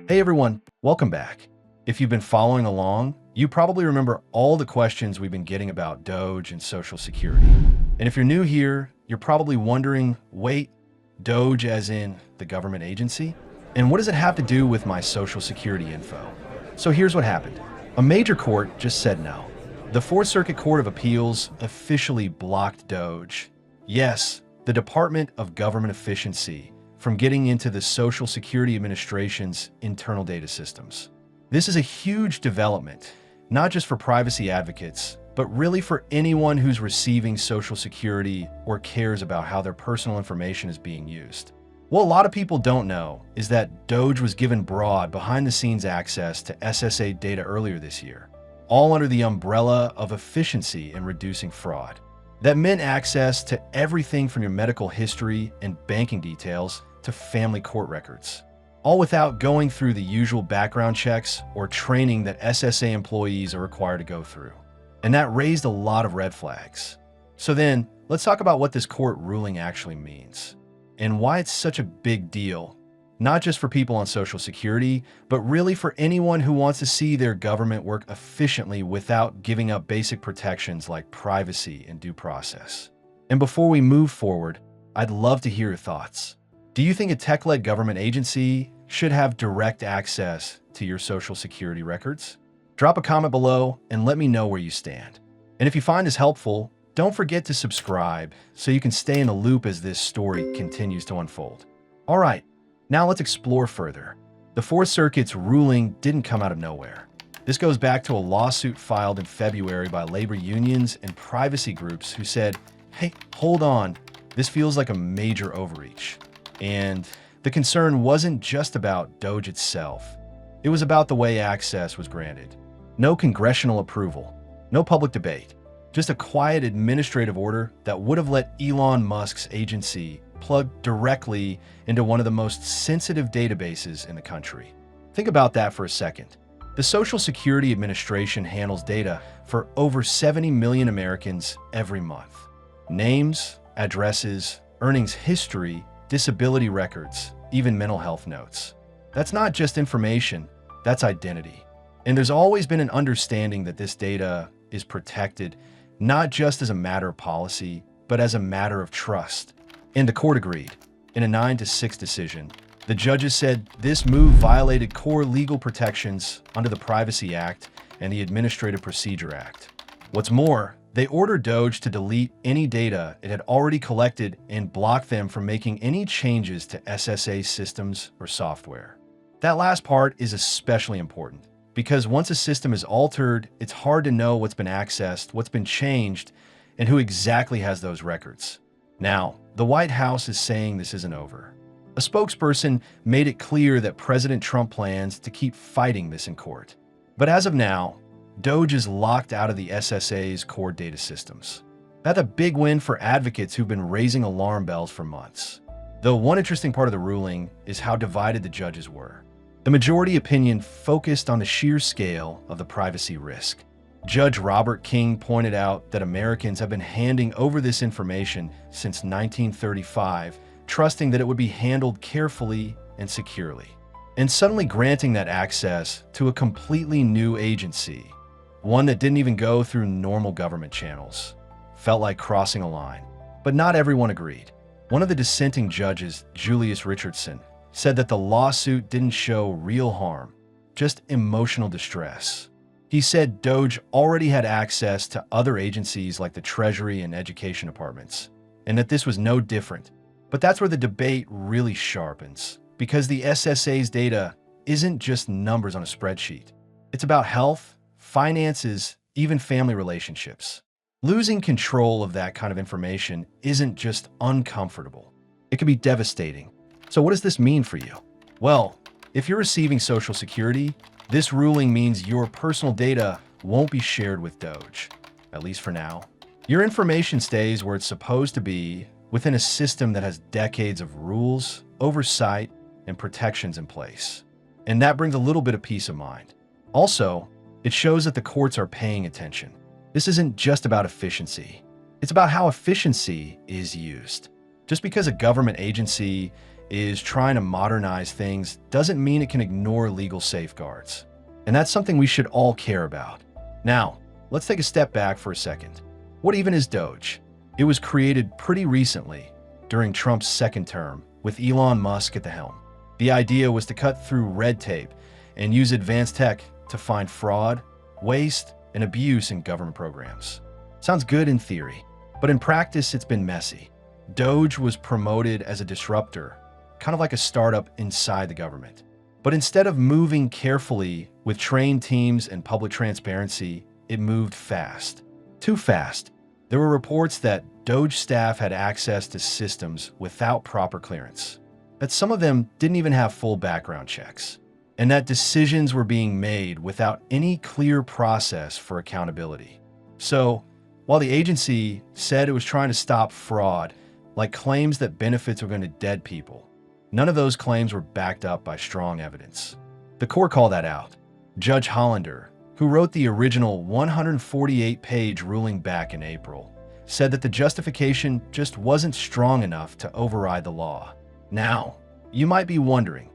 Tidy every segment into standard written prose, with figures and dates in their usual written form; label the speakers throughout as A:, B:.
A: Hey everyone, welcome back. If you've been following along, you probably remember all the questions we've been getting about DOGE and Social Security. And if you're new here, you're probably wondering, wait, DOGE as in the government agency? And what does it have to do with my Social Security info? So here's what happened. A major court just said no. The Fourth Circuit Court of Appeals officially blocked DOGE. Yes, the Department of Government Efficiency from getting into the Social Security Administration's internal data systems. This is a huge development, not just for privacy advocates, but really for anyone who's receiving Social Security or cares about how their personal information is being used. What a lot of people don't know is that DOGE was given broad behind-the-scenes access to SSA data earlier this year, all under the umbrella of efficiency in reducing fraud. That meant access to everything from your medical history and banking details to family court records, all without going through the usual background checks or training that SSA employees are required to go through. And that raised a lot of red flags. So then, let's talk about what this court ruling actually means and why it's such a big deal, not just for people on Social Security, but really for anyone who wants to see their government work efficiently without giving up basic protections like privacy and due process. And before we move forward, I'd love to hear your thoughts. Do you think a tech-led government agency should have direct access to your Social Security records? Drop a comment below and let me know where you stand. And if you find this helpful, don't forget to subscribe so you can stay in the loop as this story continues to unfold. All right, now let's explore further. The Fourth Circuit's ruling didn't come out of nowhere. This goes back to a lawsuit filed in February by labor unions and privacy groups who said, hey, hold on, this feels like a major overreach. And the concern wasn't just about DOGE itself. It was about the way access was granted. No congressional approval, no public debate, just a quiet administrative order that would have let Elon Musk's agency plug directly into one of the most sensitive databases in the country. Think about that for a second. The Social Security Administration handles data for over 70 million Americans every month. Names, addresses, earnings history, disability records, even mental health notes. That's not just information, that's identity. And there's always been an understanding that this data is protected, not just as a matter of policy, but as a matter of trust. And the court agreed. In a 9-6 decision, the judges said this move violated core legal protections under the Privacy Act and the Administrative Procedure Act. What's more, they ordered DOGE to delete any data it had already collected and block them from making any changes to SSA systems or software. That last part is especially important because once a system is altered, it's hard to know what's been accessed, what's been changed, and who exactly has those records. Now, the White House is saying this isn't over. A spokesperson made it clear that President Trump plans to keep fighting this in court. But as of now, DOGE is locked out of the SSA's core data systems. That's a big win for advocates who've been raising alarm bells for months. Though one interesting part of the ruling is how divided the judges were. The majority opinion focused on the sheer scale of the privacy risk. Judge Robert King pointed out that Americans have been handing over this information since 1935, trusting that it would be handled carefully and securely. And suddenly granting that access to a completely new agency, one that didn't even go through normal government channels, felt like crossing a line. But not everyone agreed. One of the dissenting judges, Julius Richardson, said that the lawsuit didn't show real harm, just emotional distress. He said DOGE already had access to other agencies like the Treasury and Education departments, and that this was no different. But that's where the debate really sharpens, because the SSA's data isn't just numbers on a spreadsheet. It's about health, finances, even family relationships. Losing control of that kind of information isn't just uncomfortable. It can be devastating. So what does this mean for you? Well, if you're receiving Social Security, this ruling means your personal data won't be shared with DOGE, at least for now. Your information stays where it's supposed to be within a system that has decades of rules, oversight, and protections in place. And that brings a little bit of peace of mind. Also, it shows that the courts are paying attention. This isn't just about efficiency. It's about how efficiency is used. Just because a government agency is trying to modernize things doesn't mean it can ignore legal safeguards. And that's something we should all care about. Now, let's take a step back for a second. What even is DOGE? It was created pretty recently, during Trump's second term, with Elon Musk at the helm. The idea was to cut through red tape and use advanced tech to find fraud, waste, and abuse in government programs. Sounds good in theory, but in practice, it's been messy. DOGE was promoted as a disruptor, kind of like a startup inside the government. But instead of moving carefully with trained teams and public transparency, it moved fast. Too fast. There were reports that DOGE staff had access to systems without proper clearance, that some of them didn't even have full background checks, and that decisions were being made without any clear process for accountability. So, while the agency said it was trying to stop fraud, like claims that benefits were going to dead people, none of those claims were backed up by strong evidence. The court called that out. Judge Hollander, who wrote the original 148-page ruling back in April, said that the justification just wasn't strong enough to override the law. Now, you might be wondering,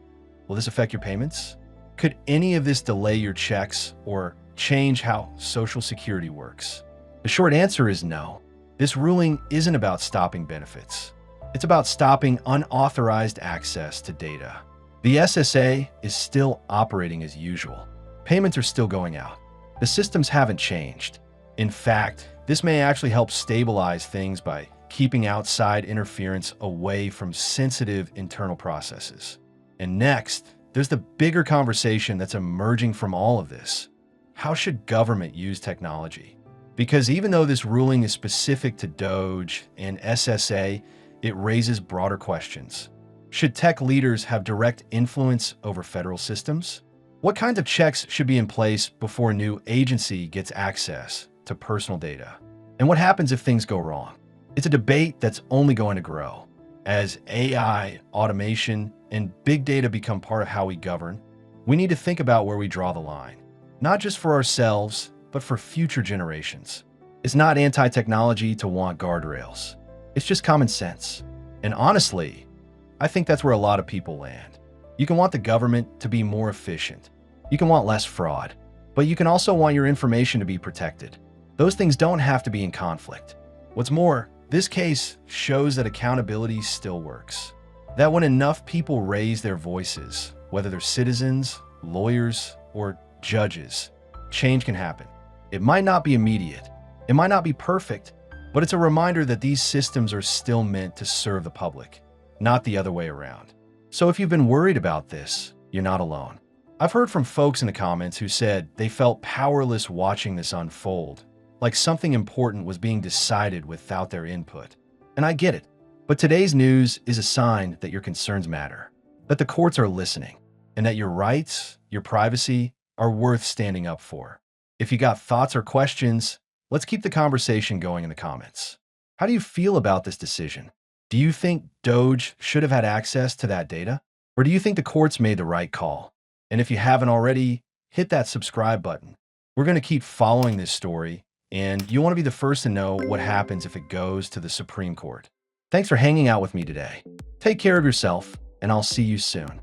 A: will this affect your payments? Could any of this delay your checks or change how Social Security works? The short answer is no. This ruling isn't about stopping benefits. It's about stopping unauthorized access to data. The SSA is still operating as usual. Payments are still going out. The systems haven't changed. In fact, this may actually help stabilize things by keeping outside interference away from sensitive internal processes. And next, there's the bigger conversation that's emerging from all of this. How should government use technology? Because even though this ruling is specific to DOGE and SSA, it raises broader questions. Should tech leaders have direct influence over federal systems? What kinds of checks should be in place before a new agency gets access to personal data? And what happens if things go wrong? It's a debate that's only going to grow. As AI, automation, and big data become part of how we govern, we need to think about where we draw the line, not just for ourselves, but for future generations. It's not anti-technology to want guardrails. It's just common sense. And honestly, I think that's where a lot of people land. You can want the government to be more efficient. You can want less fraud, but you can also want your information to be protected. Those things don't have to be in conflict. What's more, this case shows that accountability still works. That when enough people raise their voices, whether they're citizens, lawyers, or judges, change can happen. It might not be immediate. It might not be perfect, but it's a reminder that these systems are still meant to serve the public, not the other way around. So if you've been worried about this, you're not alone. I've heard from folks in the comments who said they felt powerless watching this unfold, like something important was being decided without their input. And I get it, but today's news is a sign that your concerns matter, that the courts are listening, and that your rights, your privacy, are worth standing up for. If you got thoughts or questions, let's keep the conversation going in the comments. How do you feel about this decision? Do you think DOGE should have had access to that data? Or do you think the courts made the right call? And if you haven't already, hit that subscribe button. We're going to keep following this story, and you want to be the first to know what happens if it goes to the Supreme Court. Thanks for hanging out with me today. Take care of yourself, and I'll see you soon.